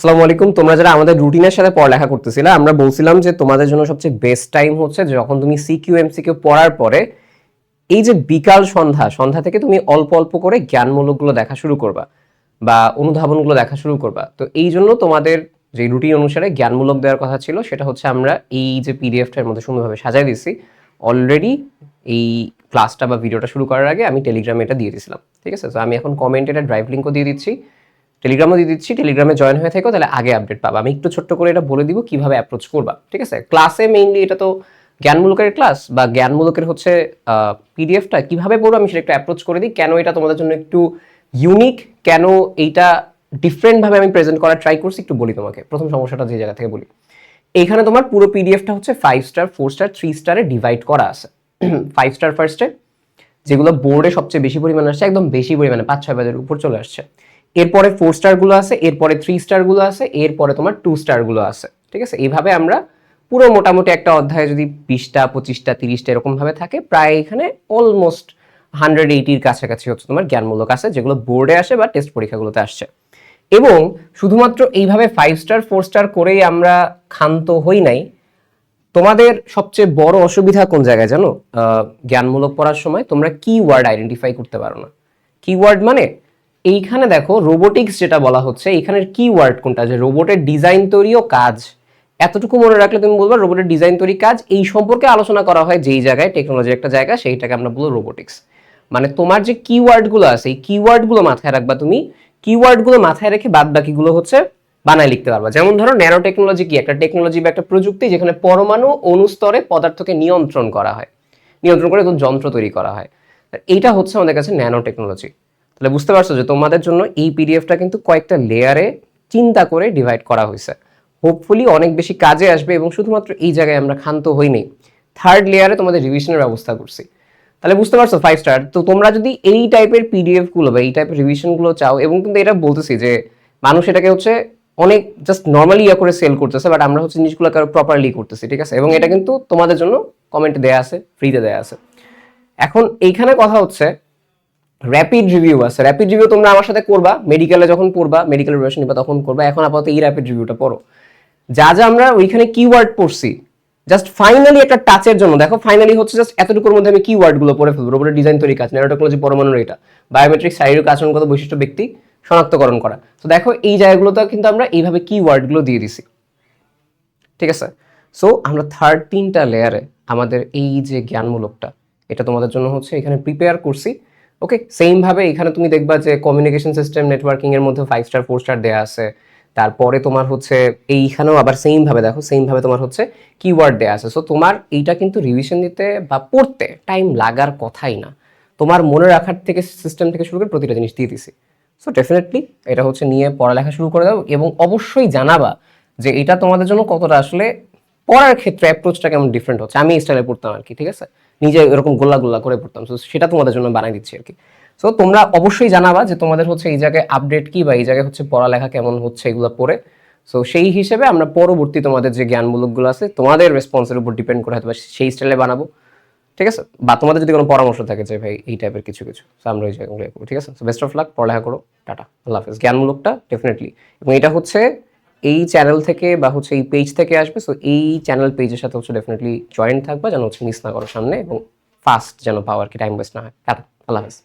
আসসালামু আলাইকুম। তোমরা যারা আমাদের রুটিনের সাথে পড়ালেখা করতেছিলে, আমরা বলছিলাম যে তোমাদের জন্য সবচেয়ে বেস্ট টাইম হচ্ছে যখন তুমি সিকিউ এমসিকিউ পড়ার পরে এই যে বিকাল সন্ধ্যা থেকে তুমি অল্প অল্প করে জ্ঞানমূলকগুলো দেখা শুরু করবা বা অনুধাবনগুলো দেখা শুরু করবা। তো এই জন্য তোমাদের যে রুটিন অনুসারে জ্ঞানমূলক দেওয়ার কথা ছিল সেটা হচ্ছে আমরা এই যে পিডিএফটার মধ্যে সুন্দরভাবে সাজাই দিছি। অলরেডি এই ক্লাসটা বা ভিডিওটা শুরু করার আগে আমি টেলিগ্রামে এটা দিয়ে দিয়েছিলাম, ঠিক আছে? তো আমি এখন কমেন্টে এটা ড্রাইভ লিঙ্কও দিয়ে দিচ্ছি, টেলিগ্রামও দিয়ে দিচ্ছি। টেলিগ্রামে জয়েন হয়ে থাকো, তাহলে আগে আপডেট পাবা। আমি একটু ছোট্ট করে এটা বলে দিব কিভাবে অ্যাপ্রোচ করবা, ঠিক আছে? ক্লাসে মেইনলি এটা তো জ্ঞানমূলকের ক্লাস বা জ্ঞানমূলকের হচ্ছে পিডিএফটা কিভাবে পড়বো আমি সেটা একটু অ্যাপ্রোচ করে দিই। কেন এটা তোমাদের জন্য একটু ইউনিক, কেন এইটা ডিফারেন্টভাবে আমি প্রেজেন্ট করার ট্রাই করছি একটু বলি তোমাকে। প্রথম সমস্যাটা যে জায়গা থেকে বলি, এইখানে তোমার পুরো পিডিএফটা হচ্ছে 5 স্টার, 4 স্টার, 3 স্টারে ডিভাইড করা আছে। 5 স্টার ফার্স্টে যেগুলো বোর্ডে সবচেয়ে বেশি পরিমাণে আসছে, একদম বেশি পরিমাণে 5-6 বাজের উপর চলে আসছে। এরপরে 4 স্টার গুলো আছে, এরপরে 3 স্টার গুলো আছে, এরপরে তোমার 2 স্টার গুলো আছে, ঠিক আছে? এইভাবে আমরা পুরো মোটামুটি একটা অধ্যায়ে যদি 20টা 25টা 30টা এরকম ভাবে থাকে, প্রায় এখানে অলমোস্ট 180-র কাছাকাছি হচ্ছে তোমার জ্ঞানমূলক আছে, যেগুলো বোর্ডে আসে বা টেস্ট পরীক্ষাগুলোতে আসছে। এবং শুধুমাত্র এইভাবে 5 স্টার 4 স্টার করেই আমরা ক্ষান্ত হই নাই। তোমাদের সবচেয়ে বড় অসুবিধা কোন জায়গায় জানো? জ্ঞানমূলক পড়ার সময় তোমরা কিওয়ার্ড আইডেন্টিফাই করতে পারো না। কিওয়ার্ড মানে এইখানে দেখো রোবোটিক্স যেটা বলা হচ্ছে, এখানের কিওয়ার্ড কোনটা? যে রোবটের ডিজাইন তৈরি ও কাজ, এতটুকু মনে রাখলে তুমি বলবা রোবটের ডিজাইন তৈরি কাজ। এই সম্পর্কে আলোচনা করা হয় যেই জায়গায়, টেকনোলজির একটা জায়গা, সেইটাকে আমরা বলবো রোবোটিক্স। মানে তোমার যে কিওয়ার্ডগুলো আছে এই কিওয়ার্ডগুলো মাথায় রাখবা তুমি। কিওয়ার্ডগুলো মাথায় রেখে বাদ বাকিগুলো হচ্ছে বানায় লিখতে পারবা। যেমন ধরো ন্যানো টেকনোলজি কি? একটা টেকনোলজি বা একটা প্রযুক্তি যেখানে পরমাণু অনুস্তরে পদার্থকে নিয়ন্ত্রণ করা হয়, নিয়ন্ত্রণ করে যন্ত্র তৈরি করা হয়। এইটা হচ্ছে আমাদের কাছে ন্যানো টেকনোলজি। তাহলে বুঝতে পারছো যে তোমাদের জন্য এই পিডিএফটা কিন্তু কয়েকটা লেয়ারে চিন্তা করে ডিভাইড করা হয়েছে। হোপফুলি অনেক বেশি কাজে আসবে এবং শুধুমাত্র এই জায়গায় আমরা ক্ষান্ত হইনি, থার্ড লেয়ারে তোমাদের রিভিশনের ব্যবস্থা করছি। তাহলে বুঝতে পারছো 5 স্টার। তো তোমরা যদি এই টাইপের পিডিএফ গুলো বা এই টাইপের রিভিশনগুলো চাও, এবং কিন্তু এটা বলতেছি যে মানুষ এটাকে হচ্ছে অনেক জাস্ট নর্মালি ইয়া করে সেল করতেছে, বাট আমরা হচ্ছে জিনিসগুলো প্রপারলি করতেছি, ঠিক আছে? এবং এটা কিন্তু তোমাদের জন্য কমেন্টে দেয়া আছে, ফ্রিতে দেয়া আছে। এখন এইখানে কথা হচ্ছে র্যাপিড রিভিউ আছে। র্যাপিড রিভিউ তোমরা আমার সাথে করবা মেডিকেলে, যখন পড়বা মেডিকেল প্রিপারেশন নিবা তখন করবা। এখন আপাতত এই র্যাপিড রিভিউটা পড়ো। যা যা আমরা ওইখানে কিওয়ার্ড পড়ছি, জাস্ট ফাইনালি একটা টাচের জন্য দেখো, ফাইনালি হচ্ছে জাস্ট এতটুকুর মধ্যে আমি কিওয়ার্ড গুলো পড়ে ফেলবো। রোবটের ডিজাইন তৈরি কাজ, ন্যানো টেকনোলজি, পরমাণুর এটা, বায়োমেট্রিক, শারীরিক আচরণগত বৈশিষ্ট্য, ব্যক্তি শনাক্তকরণ করা। তো দেখো এই জায়গাগুলোতে কিন্তু আমরা এইভাবে কিওয়ার্ড গুলো দিয়ে দিছি, ঠিক আছে? সো আমরা থার্ড 3টা লেয়ারে আমাদের এই যে জ্ঞানমূলকটা, এটা তোমাদের জন্য হচ্ছে এখানে প্রিপেয়ার করছি। ওকে, সেম ভাবে এখানে তুমি দেখবা যে কমিউনিকেশন সিস্টেম, নেটওয়ার্কিং এর মধ্যে 5 স্টার 4 স্টার দেয়া আছে। তারপরে তোমার হচ্ছে এইখানেও আবার সেম ভাবে দেখো, সেম ভাবে তোমার হচ্ছে কিওয়ার্ড দেয়া আছে। সো তোমার এইটা কিন্তু রিভিশন দিতে বা পড়তে টাইম লাগার কথাই না। তোমার মনে রাখার থেকে সিস্টেম থেকে শুরু করে প্রতিটা জিনিস দিয়ে দিছি। সো ডেফিনেটলি এটা হচ্ছে নিয়ে পড়ালেখা শুরু করে দাও, এবং অবশ্যই জানাবা যে এটা তোমাদের জন্য কতটা আসলে পড়ার ক্ষেত্রে অ্যাপ্রোচটা কেমন ডিফারেন্ট হচ্ছে। আমি স্টাইলে পড়তাম আর কি, ঠিক আছে? নিজে এরকম গোল্লা গোল্লা করে পড়তাম। সো সেটা তোমাদের জন্য বানাই দিচ্ছি আর কি। সো তোমরা অবশ্যই জানাবা যে তোমাদের হচ্ছে এই জায়গায় আপডেট কি, বা এই জায়গায় হচ্ছে পড়ালেখা কেমন হচ্ছে এগুলো পড়ে। সো সেই হিসেবে আমরা পরবর্তী তোমাদের যে জ্ঞানমূলকগুলো আছে তোমাদের রেসপন্সের উপর ডিপেন্ড করে হয়তো সেই স্টাইলে বানাবো, ঠিক আছে? বা তোমাদের যদি কোনো পরামর্শ থাকে যে ভাই এই টাইপের কিছু কিছু, আমরা ওই জায়গাগুলো করবো, ঠিক আছে? সো বেস্ট অফ লাক, পড়ালেখা করো, টাটা, আল্লাহ হাফেজ। জ্ঞানমূলকটা ডেফিনেটলি, এবং এটা হচ্ছে এই চ্যানেল থেকে বা হচ্ছে এই পেজ থেকে আসবে। সো এই চ্যানেল পেজের সাথে হচ্ছে ডেফিনেটলি জয়েন থাকবা, যেন হচ্ছে মিস না করো সামনে, এবং ফাস্ট যেন পাও আর কি, টাইম ওয়েস্ট না হয়। টাটা, আল্লাহ হাফেজ।